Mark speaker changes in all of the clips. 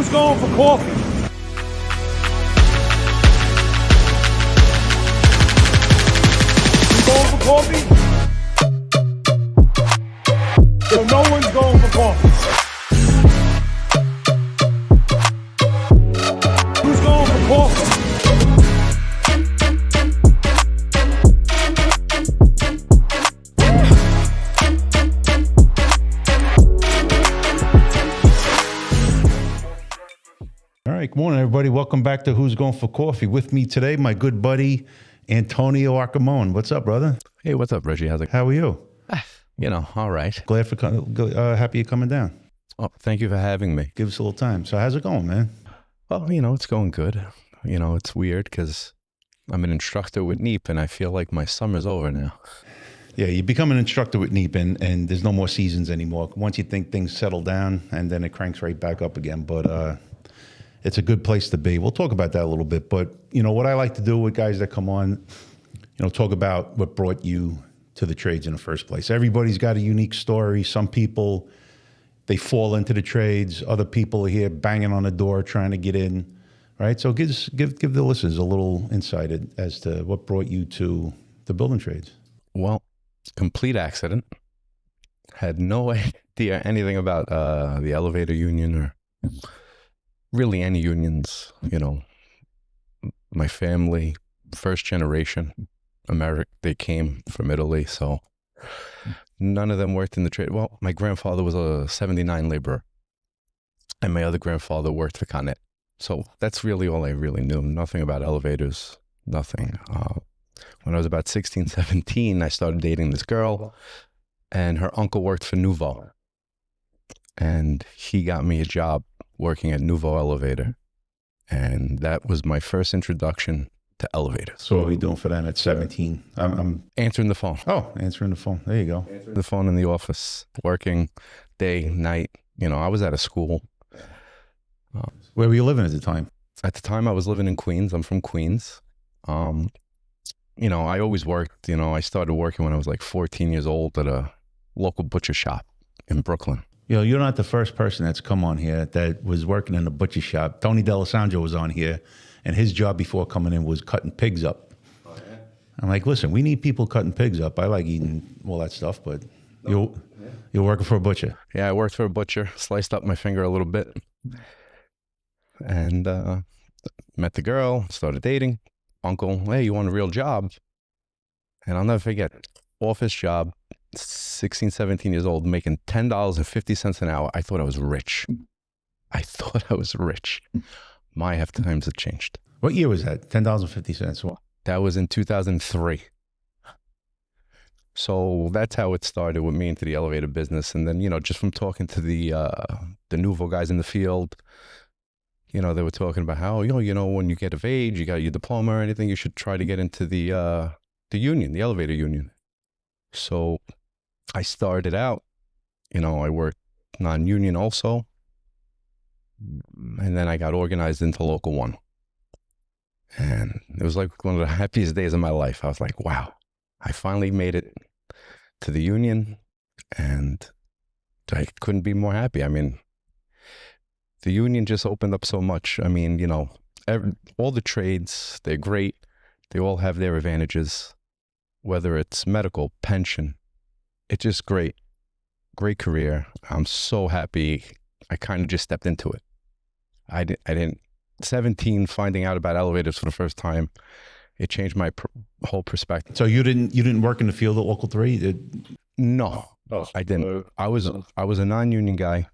Speaker 1: Who's going for coffee? Who's going for coffee? So no one's going for coffee. Who's going for coffee?
Speaker 2: All right, good morning, everybody. Welcome back to Who's Going for Coffee. With me today, my good buddy, Antonio Arcamone. What's up, brother?
Speaker 3: Hey, what's up, Reggie? How's it?
Speaker 2: How are you?
Speaker 3: All right.
Speaker 2: Glad for happy you're coming down.
Speaker 3: Oh, thank you for having me.
Speaker 2: Give us a little time. So how's it going, man?
Speaker 3: Well, it's going good. It's weird because I'm an instructor with NEEP and I feel like my summer's over now.
Speaker 2: Yeah, you become an instructor with NEEP and there's no more seasons anymore. Once you think things settle down and then it cranks right back up again. But it's a good place to be. We'll talk about that a little bit. But, what I like to do with guys that come on, talk about what brought you to the trades in the first place. Everybody's got a unique story. Some people, they fall into the trades. Other people are here banging on the door trying to get in, right? So give the listeners a little insight as to what brought you to the building trades.
Speaker 3: Well, complete accident. Had no idea anything about the elevator union or really any unions. My family, first generation American, they came from Italy, so none of them worked in the trade. Well, my grandfather was a 79 laborer, and my other grandfather worked for Con Ed. So that's really all I really knew. Nothing about elevators, nothing. When I was about 16, 17, I started dating this girl, and her uncle worked for Nouveau. And he got me a job working at Nouveau Elevator. And that was my first introduction to elevators.
Speaker 2: So what are you doing for them at 17? I'm
Speaker 3: answering the phone.
Speaker 2: Oh, answering the phone. There you go.
Speaker 3: Answering the phone in the office, working day, night. I was at a school.
Speaker 2: Where were you living at the time?
Speaker 3: At the time, I was living in Queens. I'm from Queens. I always worked. I started working when I was like 14 years old at a local butcher shop in Brooklyn.
Speaker 2: You're not the first person that's come on here that was working in a butcher shop. Tony D'Alessandro was on here, and his job before coming in was cutting pigs up. Oh, yeah? I'm like, listen, we need people cutting pigs up. I like eating all that stuff, but you're working for a butcher.
Speaker 3: Yeah, I worked for a butcher, sliced up my finger a little bit, and met the girl, started dating. Uncle, hey, you want a real job? And I'll never forget, office job, 16, 17 years old, making $10.50 an hour. I thought I was rich. My half times have changed.
Speaker 2: What year was that? $10.50.
Speaker 3: That was in 2003. So that's how it started with me into the elevator business. And then, just from talking to the Nouveau guys in the field, they were talking about how, when you get of age, you got your diploma or anything, you should try to get into the union, the elevator union. So I started out, I worked non-union also. And then I got organized into Local 1. And it was like one of the happiest days of my life. I was like, wow, I finally made it to the union and I couldn't be more happy. I mean, the union just opened up so much. I mean, all the trades, they're great. They all have their advantages, whether it's medical, pension. It's just great. Great career. I'm so happy. I kind of just stepped into it. I didn't 17, finding out about elevators for the first time, it changed my whole perspective.
Speaker 2: So you didn't work in the field at Local 3?
Speaker 3: No, I didn't. I was a non-union guy.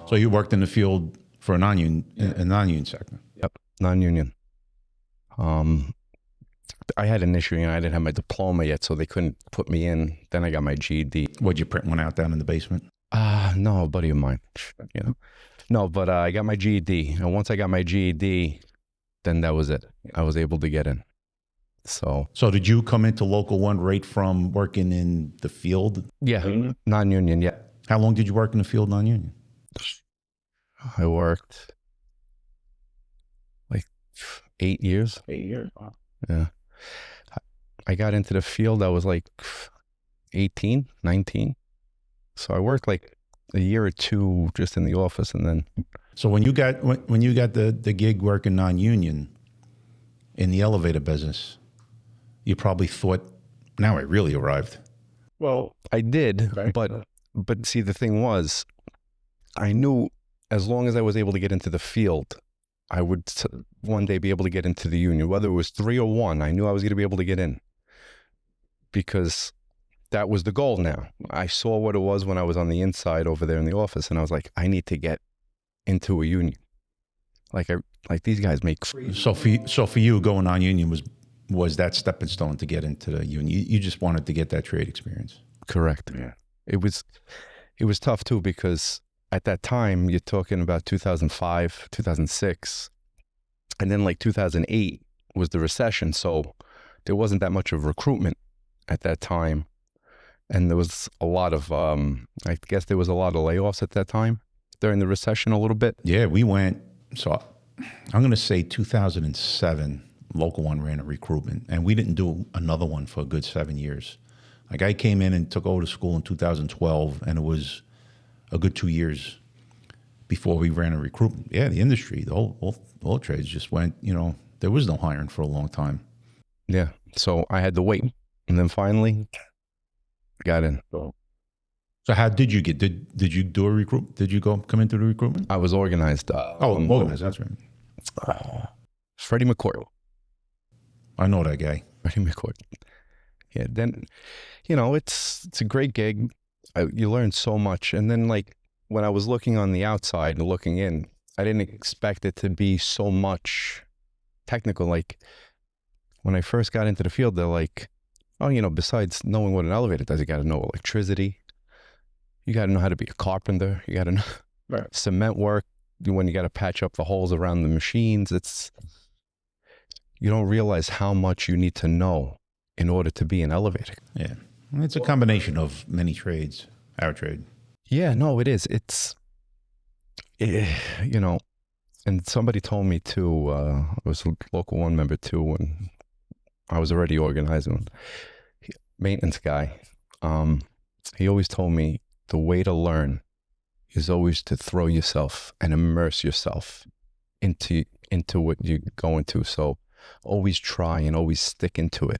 Speaker 2: So you worked in the field for a non-union sector?
Speaker 3: Yep, non-union. I had an issue, I didn't have my diploma yet, so they couldn't put me in. Then I got my GED.
Speaker 2: What'd you print one out down in the basement?
Speaker 3: No, a buddy of mine, No, but I got my GED. And once I got my GED, then that was it. I was able to get in. So
Speaker 2: did you come into Local 1 right from working in the field?
Speaker 3: Yeah, non-union, yeah.
Speaker 2: How long did you work in the field non-union?
Speaker 3: I worked like 8 years.
Speaker 2: 8 years, wow.
Speaker 3: Yeah. I got into the field, I was like 18, 19. So I worked like a year or two just in the office, and then
Speaker 2: So when you got the gig working non-union in the elevator business, you probably thought, now I really arrived.
Speaker 1: Well,
Speaker 3: I did,
Speaker 1: okay.
Speaker 3: but see, the thing was, I knew as long as I was able to get into the field, I would one day be able to get into the union. Whether it was 3 or 1, I knew I was going to be able to get in because that was the goal now. I saw what it was when I was on the inside over there in the office, and I was like, I need to get into a union. Like these guys make.
Speaker 2: So for you, going non-union was that stepping stone to get into the union. You just wanted to get that trade experience.
Speaker 3: Correct.
Speaker 2: Yeah.
Speaker 3: It was tough too because at that time you're talking about 2005, 2006, and then like 2008 was the recession, so there wasn't that much of recruitment at that time, and there was a lot of I guess there was a lot of layoffs at that time during the recession a little bit.
Speaker 2: Yeah, we went. So I'm going to say 2007. Local One ran a recruitment, and we didn't do another one for a good 7 years. Like I came in and took over the school in 2012, and it was a good 2 years before we ran a recruitment. Yeah, the industry, the whole trades just went. There was no hiring for a long time.
Speaker 3: Yeah, so I had to wait, and then finally got in.
Speaker 2: So how did you get? Did you do a recruit? Did you come into the recruitment?
Speaker 3: I was organized.
Speaker 2: Organized. That's right.
Speaker 3: Freddie McCourt.
Speaker 2: I know that guy.
Speaker 3: Freddie McCourt. Yeah, then, it's a great gig. You learn so much. And then, like, when I was looking on the outside and looking in, I didn't expect it to be so much technical. Like, when I first got into the field, they're like, oh, besides knowing what an elevator does, you got to know electricity. You got to know how to be a carpenter. You got to know cement work. When you got to patch up the holes around the machines, you don't realize how much you need to know in order to be an elevator.
Speaker 2: Yeah. It's a combination of many trades, our trade.
Speaker 3: Yeah, no, it is. And somebody told me too, I was a Local One member too when I was already organizing. Maintenance guy. He always told me the way to learn is always to throw yourself and immerse yourself into what you go into. So always try and always stick into it.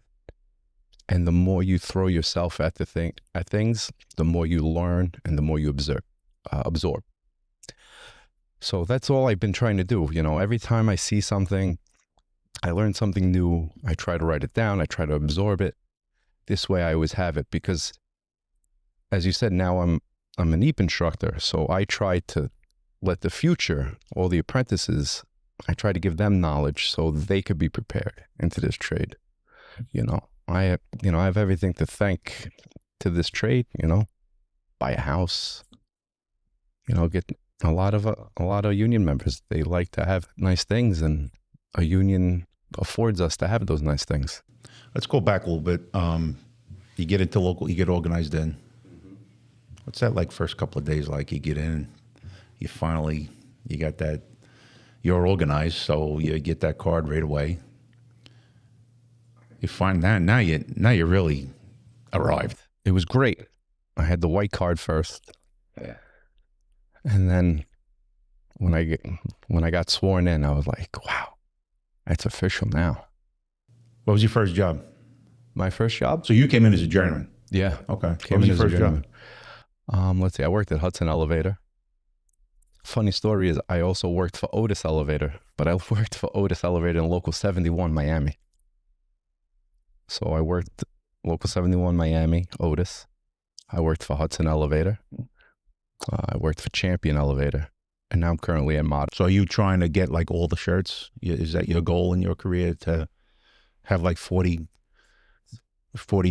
Speaker 3: And the more you throw yourself at things, the more you learn and the more you absorb. So that's all I've been trying to do. Every time I see something, I learn something new. I try to write it down. I try to absorb it. This way I always have it because, as you said, now I'm a NEEP instructor. So I try to let the future, all the apprentices, I try to give them knowledge so they could be prepared into this trade. I have everything to thank to this trade. Buy a house. Get a lot of union members. They like to have nice things, and a union affords us to have those nice things.
Speaker 2: Let's go back a little bit. You get into local, you get organized in. What's that like? First couple of days, like you get in, you got that. You're organized, so you get that card right away. You find that now you really arrived.
Speaker 3: It was great. I had the white card first.
Speaker 2: Yeah.
Speaker 3: And then when I got sworn in, I was like, wow, that's official now.
Speaker 2: What was your first job?
Speaker 3: My first job?
Speaker 2: So you came in as a journeyman.
Speaker 3: Yeah.
Speaker 2: Okay.
Speaker 3: Came
Speaker 2: what was
Speaker 3: in
Speaker 2: your
Speaker 3: as a
Speaker 2: first
Speaker 3: journeyman.
Speaker 2: job?
Speaker 3: Let's see. I worked at Hudson Elevator. Funny story is I also worked for Otis Elevator, but I worked for Otis Elevator in Local 71, Miami. So I worked Local 71, Miami, Otis. I worked for Hudson Elevator. I worked for Champion Elevator. And now I'm currently at Mod.
Speaker 2: So are you trying to get like all the shirts? Is that your goal in your career, to have like 40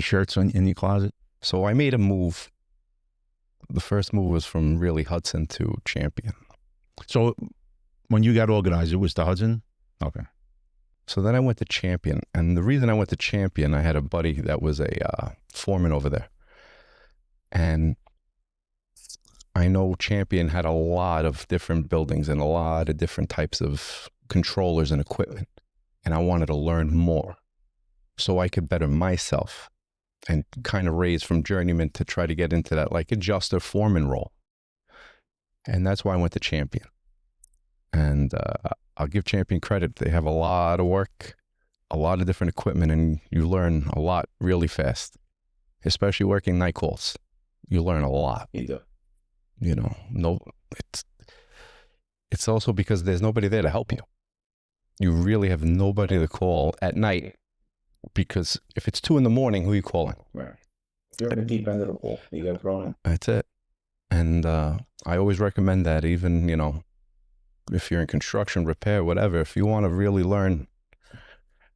Speaker 2: shirts in your closet?
Speaker 3: So I made a move. The first move was from really Hudson to Champion.
Speaker 2: So when you got organized, it was to Hudson? Okay.
Speaker 3: So then I went to Champion. And the reason I went to Champion, I had a buddy that was a foreman over there. And I know Champion had a lot of different buildings and a lot of different types of controllers and equipment. And I wanted to learn more so I could better myself and kind of raise from journeyman to try to get into that like adjuster foreman role. And that's why I went to Champion. And I'll give Champion credit. They have a lot of work, a lot of different equipment, and you learn a lot really fast, especially working night calls. You learn a lot.
Speaker 2: You do.
Speaker 3: You know, no, it's also because there's nobody there to help you. You really have nobody to call at night, because if it's 2 a.m, who are you calling?
Speaker 2: Right. If you're in the deep end of the pool, you got thrown in.
Speaker 3: That's it. And I always recommend that, even, you know, if you're in construction, repair, whatever, if you want to really learn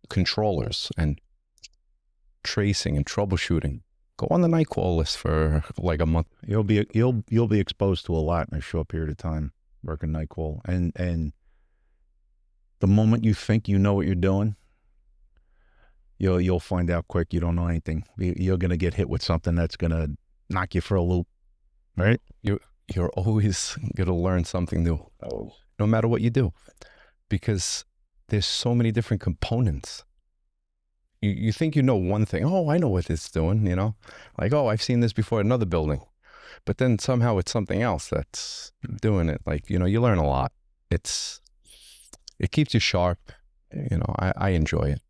Speaker 3: controllers and tracing and troubleshooting, go on the night call list for like a month.
Speaker 2: You'll be exposed to a lot in a short period of time working night call, and the moment you think you know what you're doing, you'll find out quick you don't know anything. You're gonna get hit with something that's gonna knock you for a loop, right?
Speaker 3: You're always gonna learn something new,
Speaker 2: Oh.
Speaker 3: no matter what you do, because there's so many different components. You think you know one thing. Oh, I know what it's doing, you know? Like, oh, I've seen this before in another building. But then somehow it's something else that's doing it. Like, you know, you learn a lot. It keeps you sharp. You know, I enjoy it.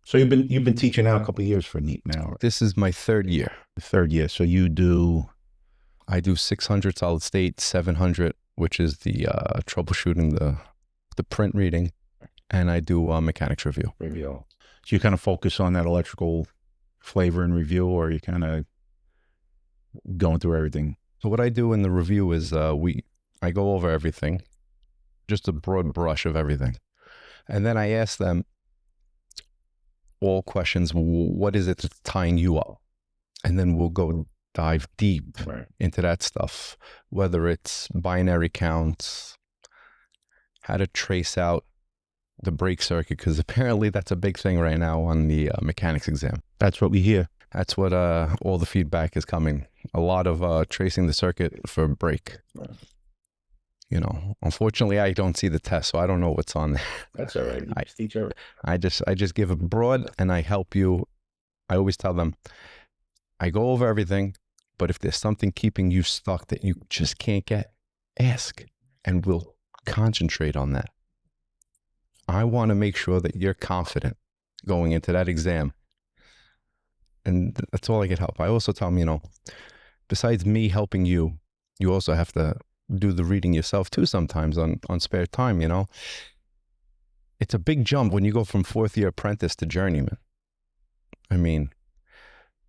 Speaker 2: So you've been teaching now a couple of years for NEEP now. Right?
Speaker 3: This is my 3rd year.
Speaker 2: The 3rd year. So
Speaker 3: I do 600 solid state, 700, which is the troubleshooting, the print reading, and I do mechanics review.
Speaker 2: So you kind of focus on that electrical flavor and review, or you kind of going through everything?
Speaker 3: So what I do in the review is I go over everything, just a broad brush of everything. And then I ask them all questions. What is it that's tying you up? And then we'll go dive deep into that stuff, whether it's binary counts, how to trace out the brake circuit, because apparently that's a big thing right now on the mechanics exam.
Speaker 2: That's what we hear.
Speaker 3: That's what all the feedback is coming. A lot of tracing the circuit for brake. You know, unfortunately, I don't see the test, so I don't know what's on there.
Speaker 2: That's all right.
Speaker 3: I just give a broad, and I help you. I always tell them, I go over everything, but if there's something keeping you stuck that you just can't get, ask, and we'll concentrate on that. I want to make sure that you're confident going into that exam. And that's all I can help. I also tell them, you know, besides me helping you, you also have to do the reading yourself too sometimes on spare time, you know. It's a big jump when you go from 4th year apprentice to journeyman. I mean,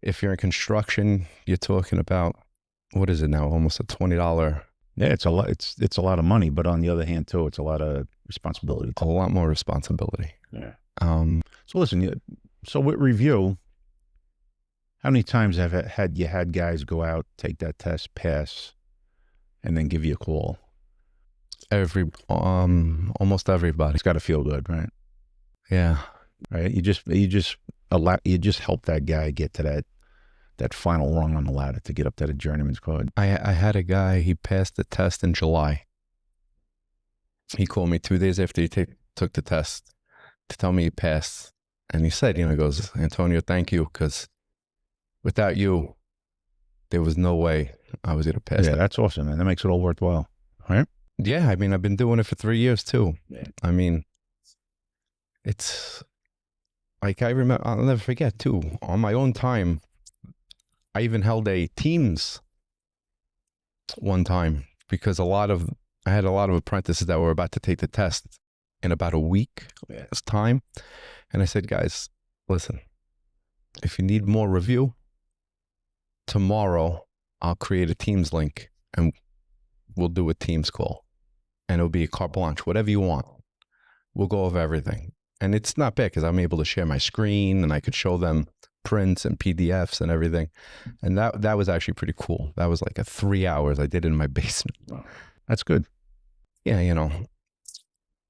Speaker 3: if you're in construction, you're talking about, what is it now, almost a $20.
Speaker 2: Yeah, it's a lot. It's a lot of money, but on the other hand, too, it's a lot of responsibility.
Speaker 3: A lot more responsibility.
Speaker 2: Yeah. So listen, so with review, how many times have you had guys go out, take that test, pass, and then give you a call?
Speaker 3: Almost everybody.
Speaker 2: It's got to feel good, right?
Speaker 3: Yeah.
Speaker 2: Right. You just help that guy get to that final rung on the ladder to get up to the journeyman's card.
Speaker 3: I had a guy, he passed the test in July. He called me 2 days after he took the test to tell me he passed. And he said, you know, he goes, Antonio, thank you, because without you, there was no way I was going to pass.
Speaker 2: Yeah, that's awesome, man. That makes it all worthwhile, right?
Speaker 3: Yeah, I mean, I've been doing it for 3 years too.
Speaker 2: Yeah.
Speaker 3: I mean, it's like, I remember, I'll never forget too, on my own time, I even held a teams one time, because I had a lot of apprentices that were about to take the test in about a week's time. And I said, guys, listen, if you need more review, tomorrow I'll create a Teams link and we'll do a Teams call. And it'll be a carte blanche, whatever you want. We'll go over everything. And it's not bad because I'm able to share my screen and I could show them prints and PDFs and everything. And that was actually pretty cool. That was like 3 hours. I did it in my basement.
Speaker 2: Wow. That's good.
Speaker 3: Yeah, you know,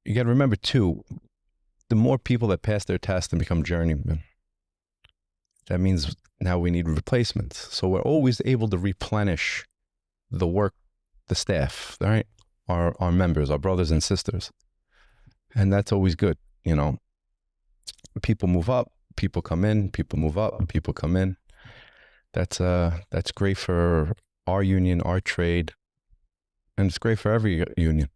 Speaker 3: you got to remember too, the more people that pass their test and become journeymen, that means now we need replacements. So we're always able to replenish the work, the staff, right? Our members, our brothers and sisters. And that's always good. You know, people move up, people come in, people move up, people come in. That's great for our union, our trade, and it's great for every union,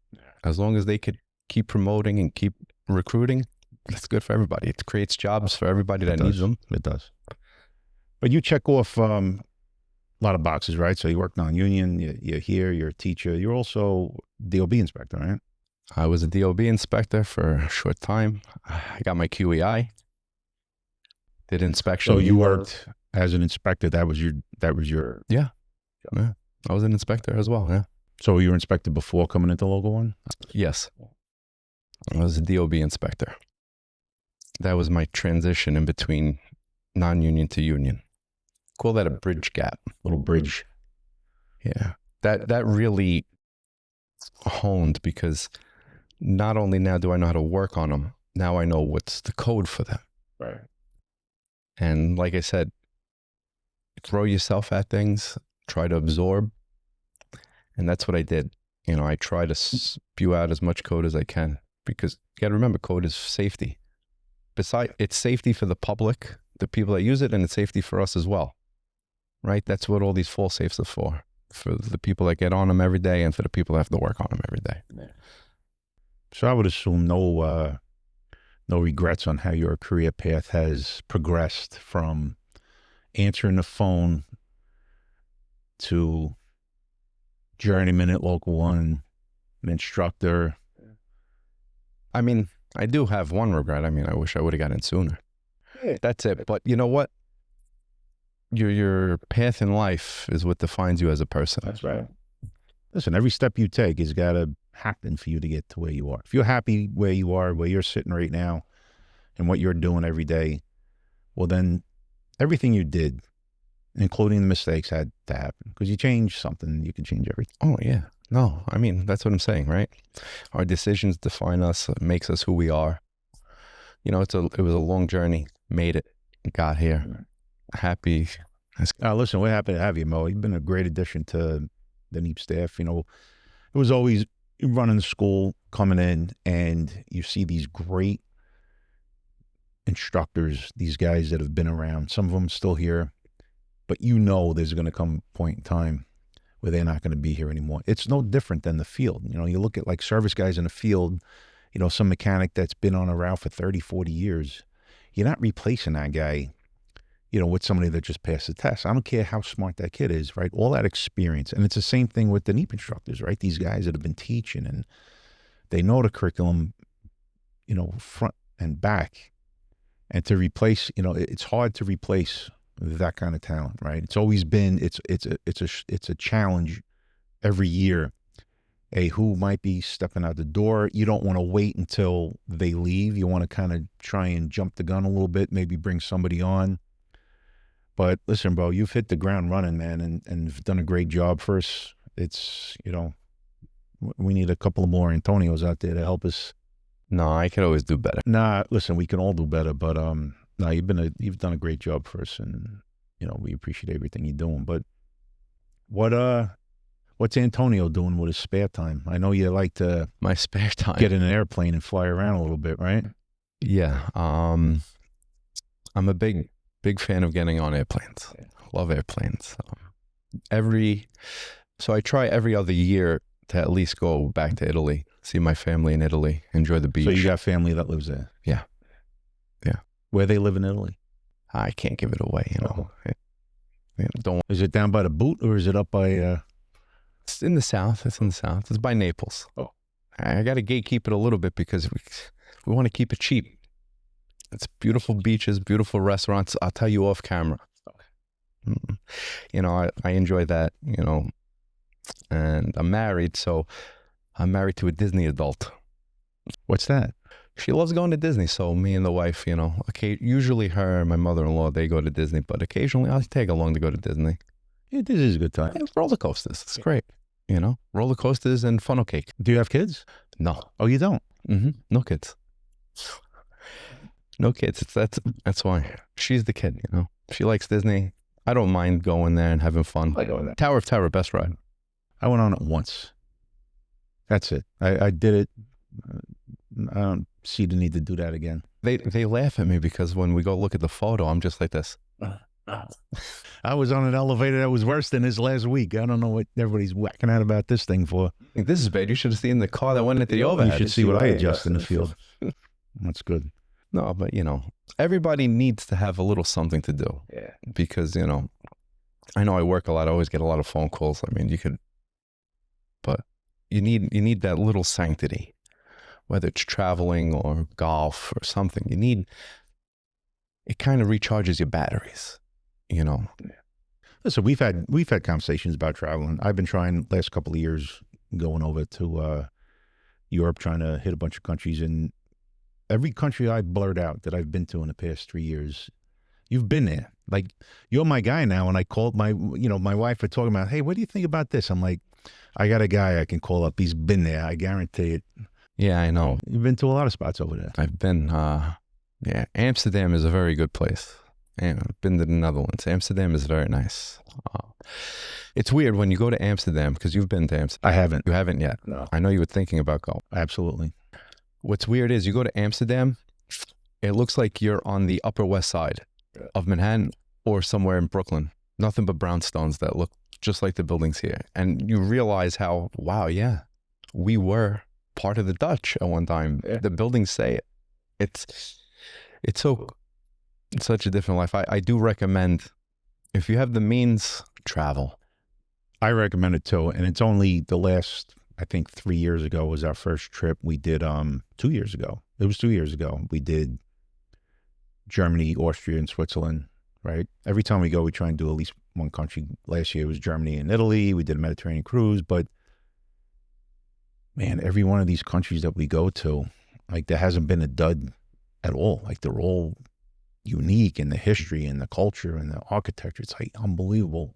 Speaker 3: as long as they could keep promoting and keep recruiting, that's good for everybody. It creates jobs for everybody that needs them.
Speaker 2: It does. But you check off a lot of boxes, right? So you work non-union, you're here, you're a teacher. You're also DOB inspector, right?
Speaker 3: I was a DOB inspector for a short time. I got my QEI. Did inspection.
Speaker 2: So you worked as an inspector. That was your.
Speaker 3: Yeah. I was an inspector as well. Yeah.
Speaker 2: So you were inspector before coming into Local 1?
Speaker 3: Yes. I was a DOB inspector. That was my transition in between non-union to union. Call that a bridge gap.
Speaker 2: Little bridge.
Speaker 3: Yeah. That really honed, because not only now do I know how to work on them, now I know what's the code for them.
Speaker 2: Right.
Speaker 3: And like I said, throw yourself at things, try to absorb. And that's what I did. You know, I try to spew out as much code as I can, because you got to remember, code is safety. Besides, it's safety for the public, the people that use it, and it's safety for us as well. Right? That's what all these fail safes are for the people that get on them every day and for the people that have to work on them every day.
Speaker 2: So I would assume no regrets on how your career path has progressed from answering the phone to journeyman at Local 1, an instructor.
Speaker 3: I mean, I do have one regret. I mean, I wish I would have gotten in sooner.
Speaker 2: Yeah.
Speaker 3: That's it. But you know what? Your path in life is what defines you as a person.
Speaker 2: That's right. Listen, every step you take has got to happen for you to get to where you are. If you're happy where you are, where you're sitting right now, and what you're doing every day, well, then everything you did, including the mistakes, had to happen. Because you change something, you can change everything.
Speaker 3: Oh, yeah. No, I mean, that's what I'm saying, right? Our decisions define us, makes us who we are. You know, it was a long journey, made it, got here. Happy.
Speaker 2: Listen, we're happy to have you, Mo. You've been a great addition to the NEEP staff. You know, it was always running the school, coming in, and you see these great instructors, these guys that have been around. Some of them still here, but you know there's going to come a point in time where they're not going to be here anymore. It's no different than the field. You know, you look at like service guys in the field, you know, some mechanic that's been on a route for 30, 40 years. You're not replacing that guy, you know, with somebody that just passed the test. I don't care how smart that kid is, right? All that experience. And it's the same thing with the NEEP instructors, right? These guys that have been teaching and they know the curriculum, you know, front and back. And to replace, you know, it's hard to replace that kind of talent, right? It's always been, it's a challenge every year. Who might be stepping out the door. You don't want to wait until they leave. You want to kind of try and jump the gun a little bit, maybe bring somebody on. But listen, bro, you've hit the ground running, man, and you've done a great job for us. It's, you know, we need a couple of more Antonios out there to help us.
Speaker 3: No, I could always do better.
Speaker 2: Nah, listen, we can all do better, but no, you've done a great job for us, and you know, we appreciate everything you're doing. But what's Antonio doing with his spare time? I know you like to
Speaker 3: My spare time.
Speaker 2: get in an airplane and fly around a little bit, right?
Speaker 3: Yeah. I'm a big fan of getting on airplanes. Love airplanes. So I try every other year to at least go back to Italy, see my family in Italy, enjoy the beach.
Speaker 2: So you got family that lives there?
Speaker 3: Yeah.
Speaker 2: Where they live in Italy?
Speaker 3: I can't give it away, you know. Don't.
Speaker 2: Is it down by the boot or is it up by?
Speaker 3: It's in the south. It's in the south. It's by Naples.
Speaker 2: Oh.
Speaker 3: I got to gatekeep it a little bit because we want to keep it cheap. It's beautiful beaches, beautiful restaurants. I'll tell you off camera. Okay. You know, I enjoy that, you know, and I'm married, so I'm married to a Disney adult.
Speaker 2: What's that?
Speaker 3: She loves going to Disney, so me and the wife, you know, usually her and my mother-in-law, they go to Disney, but occasionally I'll take along to go to Disney.
Speaker 2: Yeah, this is a good time.
Speaker 3: Yeah, roller coasters. It's great, you know, roller coasters and funnel cake.
Speaker 2: Do you have kids?
Speaker 3: No.
Speaker 2: Oh, you don't?
Speaker 3: No kids. No kids. That's why she's the kid, you know. She likes Disney. I don't mind going there and having fun.
Speaker 2: I go there.
Speaker 3: Tower of Terror, best ride.
Speaker 2: I went on it once. That's it. I did it. I don't see the need to do that again.
Speaker 3: They laugh at me because when we go look at the photo, I'm just like this.
Speaker 2: I was on an elevator that was worse than this last week. I don't know what everybody's whacking out about this thing for.
Speaker 3: I think this is bad. You should have seen the car that went into the overhead.
Speaker 2: You should see what I adjust in the field. That's good.
Speaker 3: No, but everybody needs to have a little something to do.
Speaker 2: Yeah.
Speaker 3: Because, I know I work a lot. I always get a lot of phone calls. I mean, but you need that little sanctity, whether it's traveling or golf or something. It kind of recharges your batteries,
Speaker 2: Listen, we've had conversations about traveling. I've been trying last couple of years going over to Europe, trying to hit a bunch of countries, and every country I blurred out that I've been to in the past 3 years, you've been there. Like, you're my guy now. And I called my wife for talking about, hey, what do you think about this? I'm like, I got a guy I can call up. He's been there. I guarantee it.
Speaker 3: Yeah, I know.
Speaker 2: You've been to a lot of spots over there.
Speaker 3: I've been, Amsterdam is a very good place. And I've been to the Netherlands. Amsterdam is very nice. It's weird when you go to Amsterdam, because you've been to Amsterdam.
Speaker 2: I haven't.
Speaker 3: You haven't yet?
Speaker 2: No.
Speaker 3: I know you were thinking about going.
Speaker 2: Absolutely.
Speaker 3: What's weird is you go to Amsterdam, it looks like you're on the Upper West Side of Manhattan or somewhere in Brooklyn. Nothing but brownstones that look just like the buildings here. And you realize how, wow, yeah, we were part of the Dutch at one time. Yeah. The buildings say it. It's such a different life. I do recommend, if you have the means, travel.
Speaker 2: I recommend it too. And it's only the last, I think 3 years ago was our first trip. We did 2 years ago. It was 2 years ago. We did Germany, Austria, and Switzerland, right? Every time we go, we try and do at least one country. Last year was Germany and Italy. We did a Mediterranean cruise, but man, every one of these countries that we go to, like, there hasn't been a dud at all. Like, they're all unique in the history and the culture and the architecture. It's like unbelievable.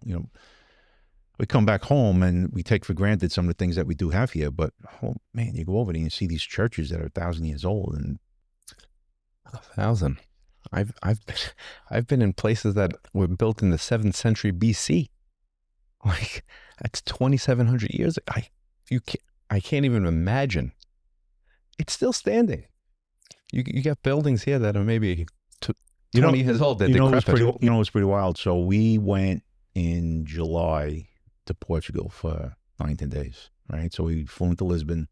Speaker 2: We come back home and we take for granted some of the things that we do have here, but oh man, you go over there and you see these churches that are 1,000 years old. And
Speaker 3: 1,000. I've been in places that were built in the 7th century BC. Like, that's 2,700 years. I can't even imagine. It's still standing. You got buildings here that are maybe 20 years old. That
Speaker 2: it's pretty wild. So we went in July to Portugal for 19 days, right? So we flew into Lisbon,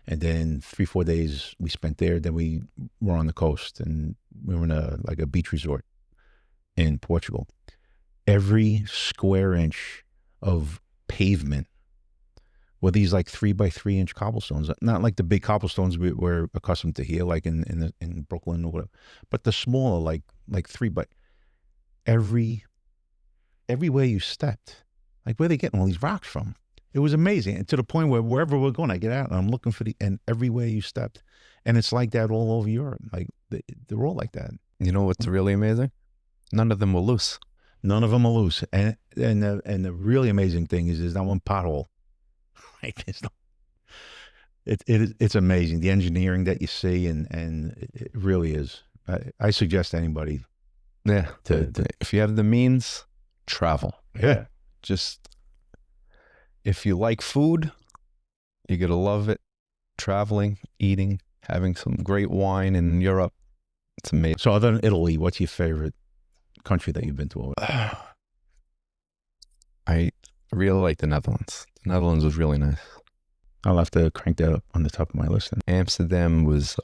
Speaker 2: and then 3-4 days we spent there. Then we were on the coast, and we were in a beach resort in Portugal. Every square inch of pavement were these like 3x3 inch cobblestones, not like the big cobblestones we're accustomed to here, like in Brooklyn or whatever, but the smaller, like 3. But everywhere you stepped, like, where are they getting all these rocks from? It was amazing. And to the point where wherever we're going, I get out and I'm looking for and everywhere you stepped. And it's like that all over Europe. Like, they're all like that.
Speaker 3: You know what's really amazing? None of them were loose.
Speaker 2: None of them are loose. And the really amazing thing is there's not one pothole. Right? It's amazing. The engineering that you see, and it really is. I suggest anybody.
Speaker 3: Yeah. If you have the means, travel.
Speaker 2: Yeah.
Speaker 3: Just, if you like food, you're going to love it. Traveling, eating, having some great wine in Europe. It's amazing.
Speaker 2: So other than Italy, what's your favorite country that you've been to?
Speaker 3: I really like the Netherlands. The Netherlands was really nice.
Speaker 2: I'll have to crank that up on the top of my list.
Speaker 3: Amsterdam was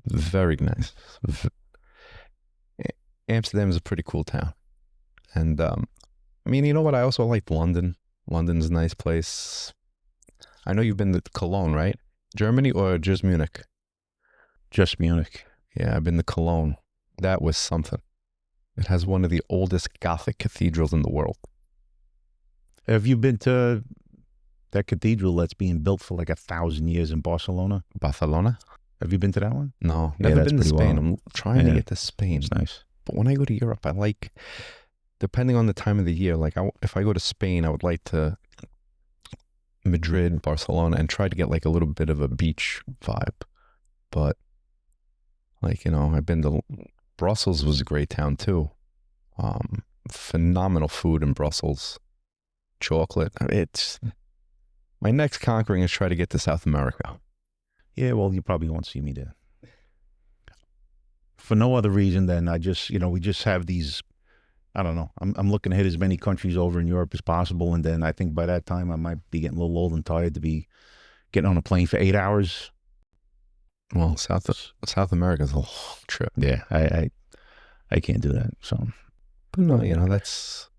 Speaker 3: very nice. Amsterdam is a pretty cool town. And I mean, you know what? I also liked London. London's a nice place. I know you've been to Cologne, right? Germany, or just Munich?
Speaker 2: Just Munich.
Speaker 3: Yeah, I've been to Cologne. That was something. It has one of the oldest Gothic cathedrals in the world.
Speaker 2: Have you been to that cathedral that's being built for like 1,000 years in Barcelona?
Speaker 3: Barcelona?
Speaker 2: Have you been to that one?
Speaker 3: No, never been to Spain.
Speaker 2: Wild.
Speaker 3: I'm trying to get to Spain.
Speaker 2: It's nice.
Speaker 3: But when I go to Europe, I like, depending on the time of the year, like if I go to Spain, I would like to Madrid, Barcelona, and try to get like a little bit of a beach vibe. But like, I've been to Brussels. Was a great town too. Phenomenal food in Brussels. Chocolate. It's my next conquering is try to get to South America.
Speaker 2: Yeah, well, you probably won't see me there. For no other reason than we just have these I don't know. I'm looking to hit as many countries over in Europe as possible, and then I think by that time I might be getting a little old and tired to be getting on a plane for 8 hours.
Speaker 3: Well, South America's a long trip.
Speaker 2: Yeah, I can't do that. So,
Speaker 3: But no, you know, that's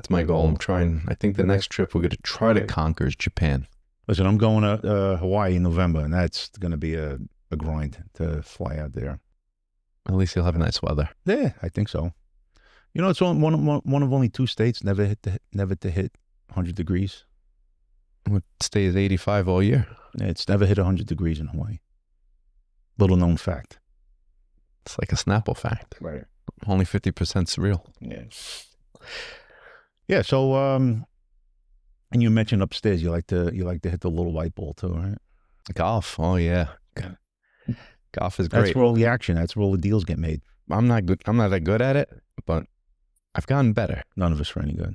Speaker 3: my goal. I think the next trip we're going to try to conquer is Japan.
Speaker 2: listen, I'm going to Hawaii in November, and that's going to be a grind to fly out there.
Speaker 3: At least you'll have nice weather.
Speaker 2: Yeah, I think so. You know, it's one of only 2 states never to hit 100 degrees.
Speaker 3: It stays 85 all year.
Speaker 2: It's never hit 100 degrees in Hawaii. Little known fact.
Speaker 3: It's like a Snapple fact.
Speaker 2: Right.
Speaker 3: Only 50%'s real.
Speaker 2: Yeah. Yeah. So, and you mentioned upstairs you like to hit the little white ball too, right?
Speaker 3: Golf. Oh yeah. Golf is great.
Speaker 2: That's where all the action. That's where all the deals get made.
Speaker 3: I'm not that good at it, but I've gotten better.
Speaker 2: None of us are any good.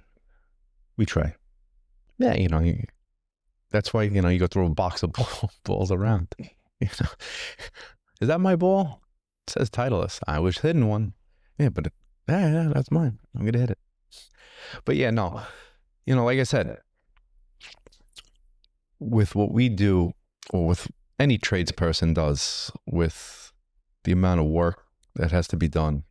Speaker 2: We try.
Speaker 3: Yeah, you know, that's why, you know, you go throw a box of balls around. You know, is that my ball? It says Titleist. I wish hitting one. Yeah, but yeah, that's mine. I'm gonna hit it. But yeah, no, you know, like I said, with what we do, or with any tradesperson does, with the amount of work that has to be done,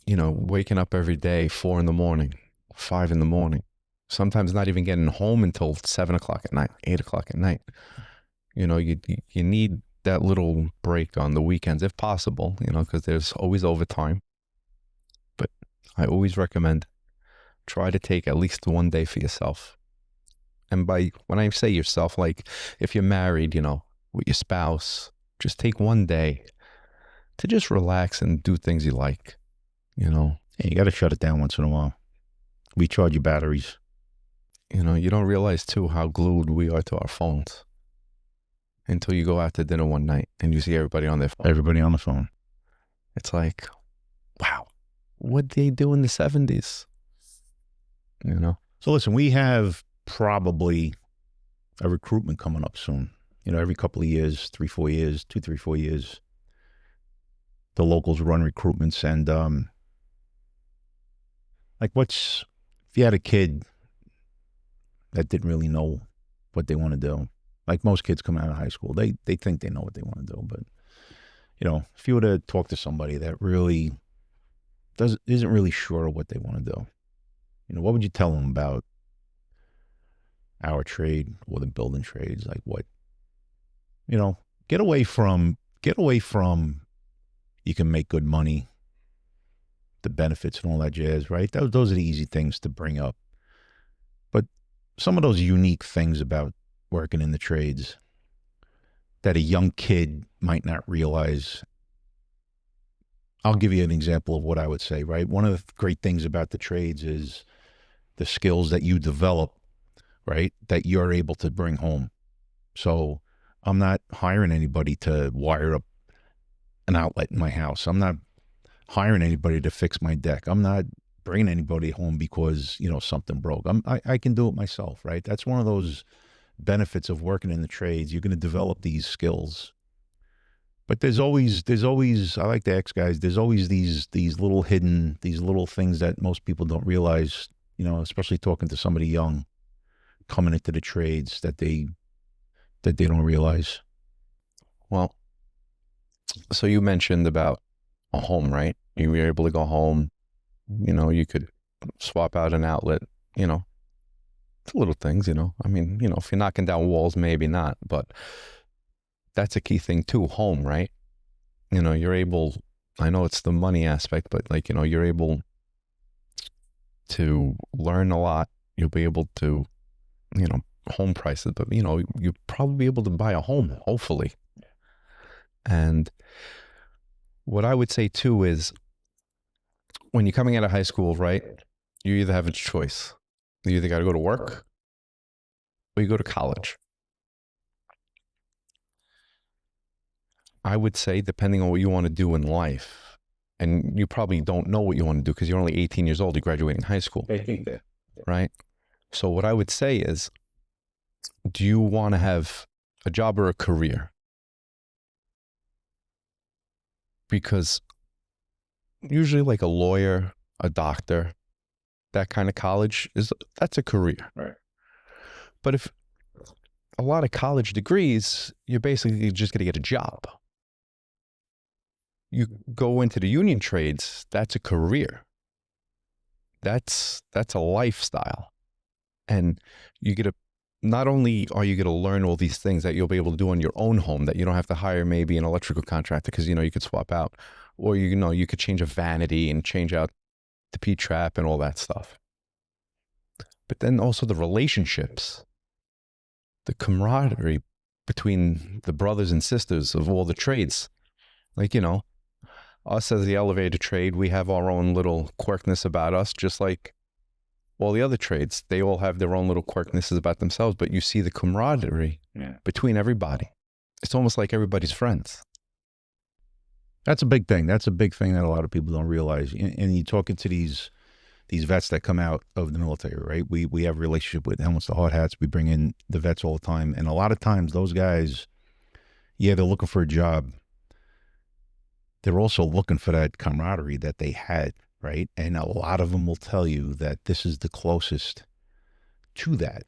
Speaker 3: you know, waking up every day, 4 a.m, 5 a.m, sometimes not even getting home until 7 o'clock at night, 8 o'clock at night. You know, you need that little break on the weekends if possible, you know, because there's always overtime. But I always recommend try to take at least one day for yourself. And when I say yourself, like if you're married, you know, with your spouse, just take one day to just relax and do things you like, you know.
Speaker 2: Yeah, you got to shut it down once in a while. Recharge your batteries.
Speaker 3: You know, you don't realize too how glued we are to our phones until you go out to dinner one night and you see everybody on their phone.
Speaker 2: Everybody on the phone.
Speaker 3: It's like, wow, what did they do in the 70s? You know?
Speaker 2: So listen, we have probably a recruitment coming up soon. You know, every couple of years, 3-4 years, 2-3-4 years, the locals run recruitments. And like if you had a kid that didn't really know what they want to do, like most kids coming out of high school, they think they know what they want to do. But, you know, if you were to talk to somebody that really isn't really sure of what they want to do, you know, what would you tell them about our trade or the building trades? Like what, you know, get away from you can make good money, the benefits and all that jazz, right? Those are the easy things to bring up. But some of those unique things about working in the trades that a young kid might not realize. I'll give you an example of what I would say, right? One of the great things about the trades is the skills that you develop, right? That you're able to bring home. So I'm not hiring anybody to wire up an outlet in my house. I'm not hiring anybody to fix my deck. I'm not bringing anybody home because, you know, something broke. I can do it myself, right? That's one of those benefits of working in the trades. You're going to develop these skills. But there's always, I like to ask guys, there's always these little things that most people don't realize, you know, especially talking to somebody young coming into the trades that they don't realize.
Speaker 3: Well, so you mentioned about a home, right? You were able to go home, you know, you could swap out an outlet, you know, it's little things, you know. I mean, you know, if you're knocking down walls, maybe not, but that's a key thing too, home, right? You know, you're able, I know it's the money aspect, but like, you know, you're able to learn a lot. You'll be able to, you know, home prices, but you know, you'll probably be able to buy a home, hopefully. And what I would say too is when you're coming out of high school, right, you either have a choice. You either got to go to work or you go to college. I would say, depending on what you want to do in life, and you probably don't know what you want to do because you're only 18 years old, you're graduating high school.
Speaker 2: I think that.
Speaker 3: Right? So what I would say is, do you want to have a job or a career? Because usually like a lawyer, a doctor, that kind of college that's a career.
Speaker 2: Right.
Speaker 3: But if a lot of college degrees, you're basically just going to get a job. You go into the union trades, that's a career. That's a lifestyle. And you get to, not only are you going to learn all these things that you'll be able to do in your own home, that you don't have to hire maybe an electrical contractor because, you could swap out, or, you could change a vanity and change out the P-trap and all that stuff. But then also the relationships, the camaraderie between the brothers and sisters of all the trades. Like, us as the elevator trade, we have our own little quirkness about us, just like all the other trades. They all have their own little quirknesses about themselves, but you see the camaraderie between everybody. It's almost like everybody's friends.
Speaker 2: That's a big thing. That's a big thing that a lot of people don't realize. And you talking to these vets that come out of the military, right? We have a relationship with Helmets to Hard Hats. We bring in the vets all the time. And a lot of times those guys, they're looking for a job. They're also looking for that camaraderie that they had, right? And a lot of them will tell you that this is the closest to that,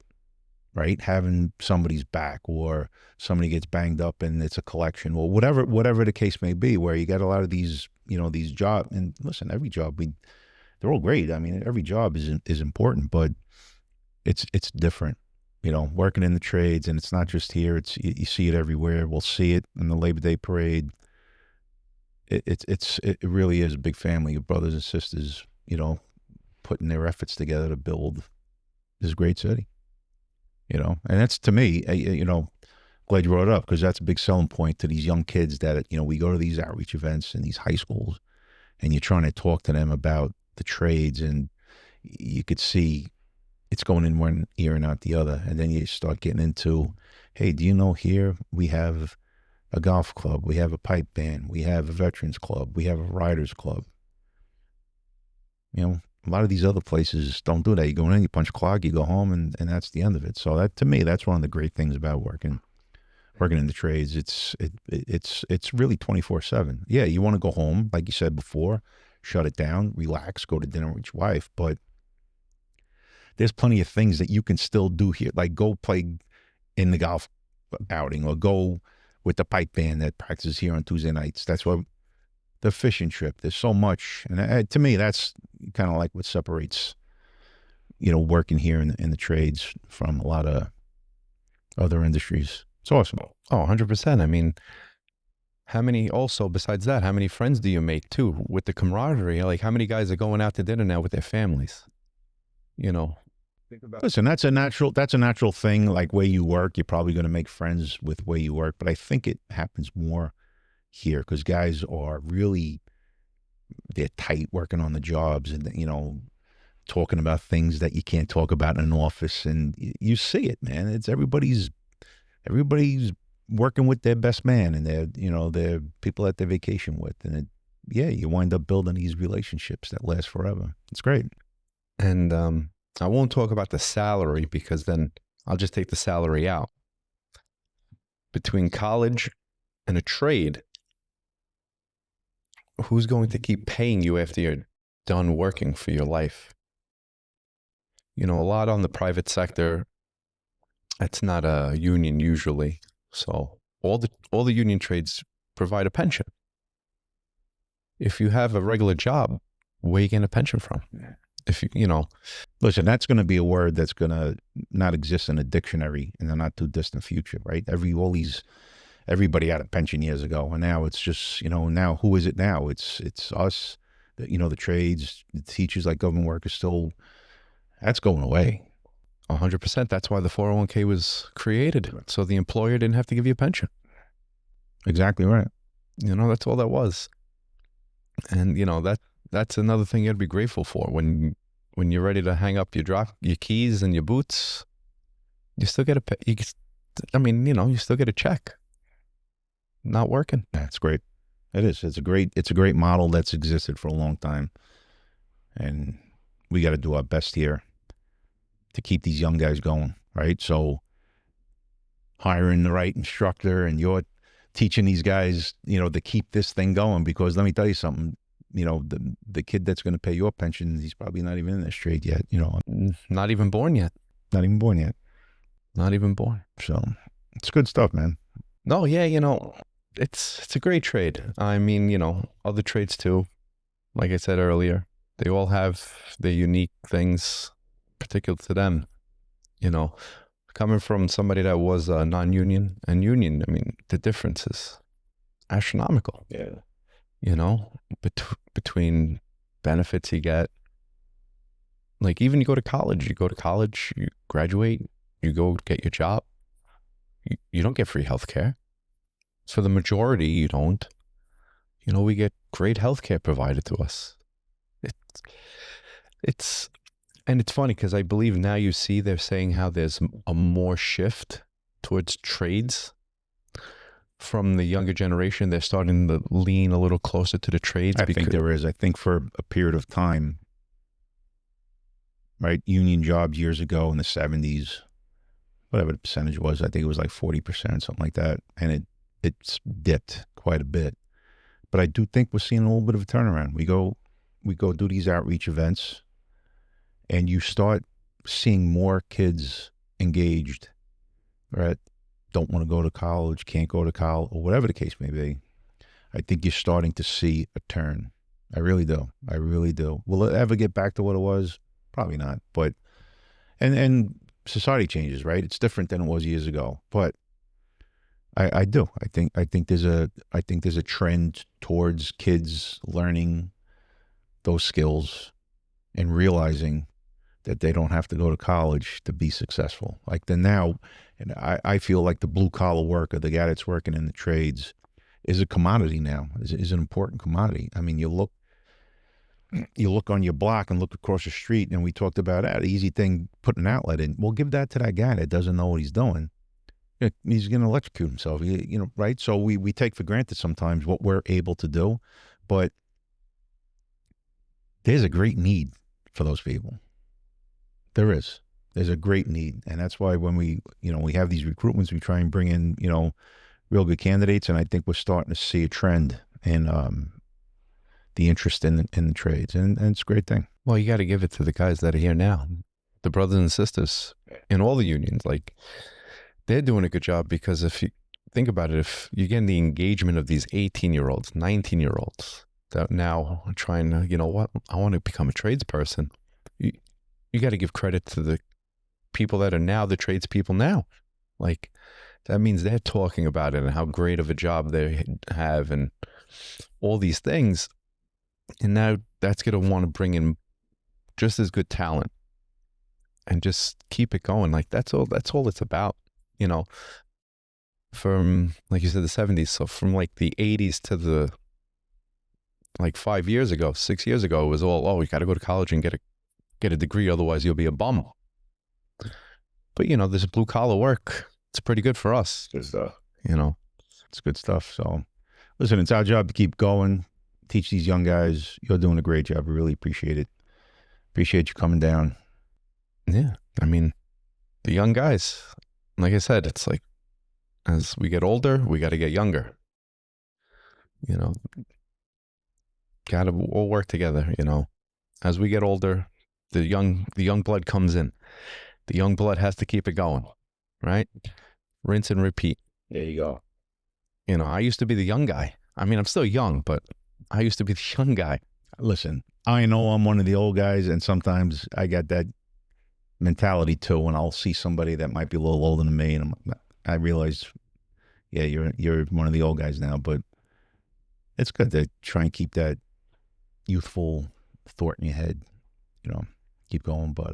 Speaker 2: right? Having somebody's back, or somebody gets banged up and it's a collection, or whatever the case may be, where you got a lot of these, these jobs. And listen, every job, they're all great. I mean, every job is important, but it's different, working in the trades. And it's not just here. You see it everywhere. We'll see it in the Labor Day parade. It really is a big family of brothers and sisters, putting their efforts together to build this great city, and that's, to me, glad you brought it up, because that's a big selling point to these young kids that, we go to these outreach events in these high schools, and you're trying to talk to them about the trades, and you could see it's going in one ear and out the other. And then you start getting into, hey, do you know, here we have a golf club, we have a pipe band, we have a veterans club, we have a riders club. A lot of these other places don't do that. You go in, you punch a clock, you go home, and that's the end of it. So that, to me, that's one of the great things about working in the trades. It's really 24/7. Yeah, you want to go home, like you said before, shut it down, relax, go to dinner with your wife, but there's plenty of things that you can still do here, like go play in the golf outing, or go with the pipe band that practices here on Tuesday nights. That's what the fishing trip. There's so much, and to me, that's kind of like what separates, working here in the trades from a lot of other industries. It's awesome.
Speaker 3: Oh, 100%. I mean, besides that, how many friends do you make too with the camaraderie? Like, how many guys are going out to dinner now with their families?
Speaker 2: Listen, that's a natural thing. Like, where you work, you're probably going to make friends with where you work. But I think it happens more here because guys are really, they're tight working on the jobs, and talking about things that you can't talk about in an office. And you see it, man. It's everybody's working with their best man, and they're people that they're vacation with, and you wind up building these relationships that last forever. It's great.
Speaker 3: And I won't talk about the salary, because then I'll just take the salary out. Between college and a trade, who's going to keep paying you after you're done working for your life? A lot on the private sector, it's not a union usually. So all the union trades provide a pension. If you have a regular job, where are you getting a pension from? If
Speaker 2: listen, that's going to be a word that's going to not exist in a dictionary in the not too distant future, right? Everybody had a pension years ago, and now it's just, now who is it now? It's us, the trades, the teachers, like government workers, still, that's going away.
Speaker 3: 100%. That's why the 401k was created, so the employer didn't have to give you a pension.
Speaker 2: Exactly right.
Speaker 3: That's all that was. And that's another thing you got to be grateful for. When you're ready to hang up your keys and your boots, you still get you still get a check. Not working.
Speaker 2: That's great. It is. It's a great model that's existed for a long time, and we got to do our best here to keep these young guys going, right? So hiring the right instructor, and you're teaching these guys, to keep this thing going, because let me tell you something, the kid that's going to pay your pension, he's probably not even in this trade yet.
Speaker 3: Not even born yet.
Speaker 2: Not even born yet.
Speaker 3: Not even born.
Speaker 2: So it's good stuff, man.
Speaker 3: No, yeah, it's a great trade. I mean, other trades too. Like I said earlier, they all have their unique things particular to them. Coming from somebody that was non-union and union, I mean, the difference is astronomical.
Speaker 2: Yeah.
Speaker 3: Between benefits you get. Like even you go to college, you graduate, you go get your job. You don't get free health care. For the majority, you don't. We get great health care provided to us. It's funny because I believe now you see they're saying how there's a more shift towards trades from the younger generation. They're starting to lean a little closer to the trades.
Speaker 2: I think there is. I think for a period of time, right? Union jobs years ago in the 70s, whatever the percentage was, I think it was like 40%, something like that. And it's dipped quite a bit. But I do think we're seeing a little bit of a turnaround. We go do these outreach events, and you start seeing more kids engaged, right? Don't want to go to college, can't go to college, or whatever the case may be. I think you're starting to see a turn. I really do. I really do. Will it ever get back to what it was? Probably not. But and society changes, right? It's different than it was years ago. But I do. I think there's a trend towards kids learning those skills and realizing that they don't have to go to college to be successful. Like now, and I feel like the blue collar worker, the guy that's working in the trades, is a commodity now. Is an important commodity. I mean, you look on your block and look across the street, and we talked about that easy thing, putting an outlet in. Well, give that to that guy that doesn't know what he's doing. He's going to electrocute himself, right? So we take for granted sometimes what we're able to do, but there's a great need for those people. There is. There's a great need. And that's why when we have these recruitments, we try and bring in, real good candidates. And I think we're starting to see a trend in the interest in the trades. And it's a great thing.
Speaker 3: Well, you got to give it to the guys that are here now, the brothers and sisters in all the unions. Like, they're doing a good job, because if you think about it, if you're getting the engagement of these 18-year-olds, 19-year-olds that now are trying to, I want to become a tradesperson. You got to give credit to the people that are now the tradespeople now. Like, that means they're talking about it and how great of a job they have and all these things. And now that's going to want to bring in just as good talent and just keep it going. Like, that's all it's about, from, like you said, the 70s. So from like the 80s to the, like 5 years ago, 6 years ago, it was all, you got to go to college and get a degree, otherwise you'll be a bum. But this blue collar work, it's pretty good for us.
Speaker 2: Good stuff. It's good stuff. So listen, it's our job to keep going, teach these young guys. You're doing a great job. I really appreciate it. Appreciate you coming down.
Speaker 3: Yeah. I mean, the young guys, like I said, it's like, as we get older, we got to get younger. Got to all work together, As we get older, the young blood comes in. The young blood has to keep it going, right? Rinse and repeat.
Speaker 2: There you go.
Speaker 3: I used to be the young guy. I mean, I'm still young, but I used to be the young guy.
Speaker 2: Listen, I know I'm one of the old guys, and sometimes I got that mentality too. When I'll see somebody that might be a little older than me, and I realize, yeah, you're one of the old guys now. But it's good to try and keep that youthful thought in your head. Keep going. But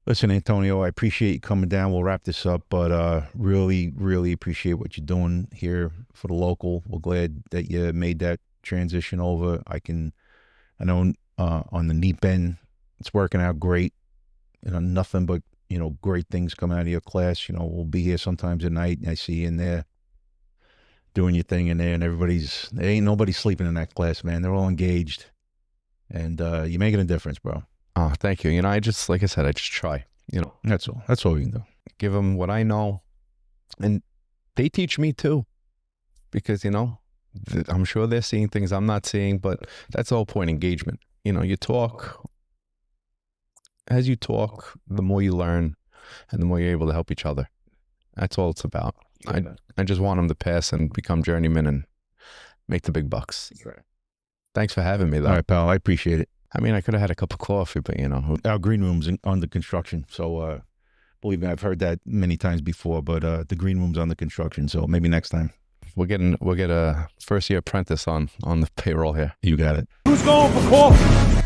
Speaker 2: listen, Antonio, I appreciate you coming down. We'll wrap this up, but really, really appreciate what you're doing here for the local. We're glad that you made that transition over. I know on the NEEP end, it's working out great. Nothing but, great things coming out of your class. We'll be here sometimes at night, and I see you in there doing your thing in there, and there ain't nobody sleeping in that class, man. They're all engaged, and you're making a difference, bro.
Speaker 3: Oh, thank you. I just, like I said, I just try,
Speaker 2: That's all. That's all we can do.
Speaker 3: Give them what I know. And they teach me too. Because, I'm sure they're seeing things I'm not seeing, but that's the whole point, engagement. You know, you talk, as you talk, the more you learn and the more you're able to help each other. That's all it's about. I just want them to pass and become journeymen and make the big bucks.
Speaker 2: That's right.
Speaker 3: Thanks for having me, though.
Speaker 2: All right, pal. I appreciate it.
Speaker 3: I mean, I could have had a cup of coffee, but you know.
Speaker 2: Our green room's under construction. So, believe me, I've heard that many times before, but the green room's under construction. So maybe next time.
Speaker 3: We'll get a first year apprentice on the payroll here.
Speaker 2: You got it.
Speaker 1: Who's going for coffee?